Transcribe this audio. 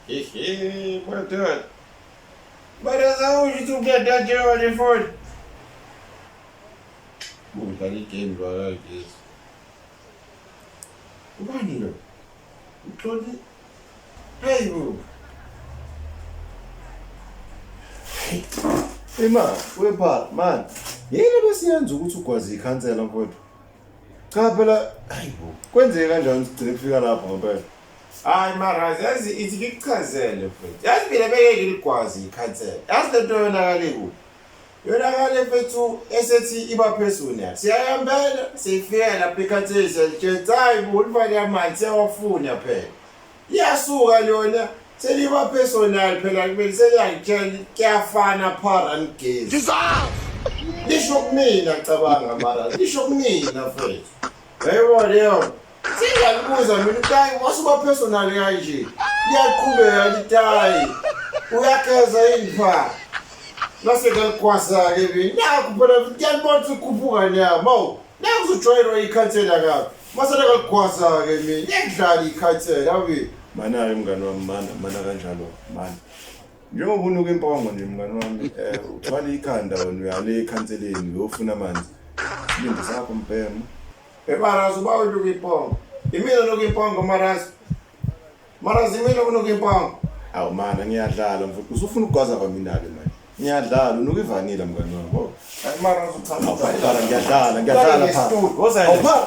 Bora tudo. Bora lá hoje tu quer dar de olho fora. Bom, tá de game, bora aqui. Ubani lo. Uthole. Hey bro. Ma, wepha man. Yini besiyenza ukuthi ugwazi ikhansela mfowethu? Cha phela hayibo. Kwenzeke kanjani sigcine kufika lapha ngempela? Hayi mara yazi ithi ngikuchazele mfethu. Yazi mina beke ngiligwazi ikhansela. Yazi lento yonakale ku. Yonakale mfethu esethi iba personal. Siyahambela sifika lapha ikhansela siyalitshela hayi bo ulifake amanzi siyawafuna phela. Iyasuka yona seliba personal phela kumele seliyangitshela kuyafana phara ngigezi. Lisho kumina cabanga mara lisho kumina mfethu. Yebo leyo. Siyalibuza mina ukuthi wasuba personal kanje. Liyaqhubeka litayi. Uyakeza indipha. Nase ngalikwasa ke mina. Naku phela ngiyabona ukukhuphuka nyama. Naku uzojoyina ikhansela kabi. Masele ngalikwasa ke mina. Ngidlala ikhansela abi. Mana mngani wami mana kanjalo man. Njengoba unuka impongo nje mngani wami uthwala ikhanda wena uyale ekhanseleni uyofuna amanzi. Silinde sakho mbhema. Marazi uba unuka impongo. Imina unuka impongo Marazi. Marazi imina unuka impongo. Awu mana ngiyadlala mfowethu. Usufuna ukugwaza kwamina ke manje. Ngiyadlala unuka ivanila mngani wami. Marazi uthanda. Ngiyadlala phakathi. Awupha.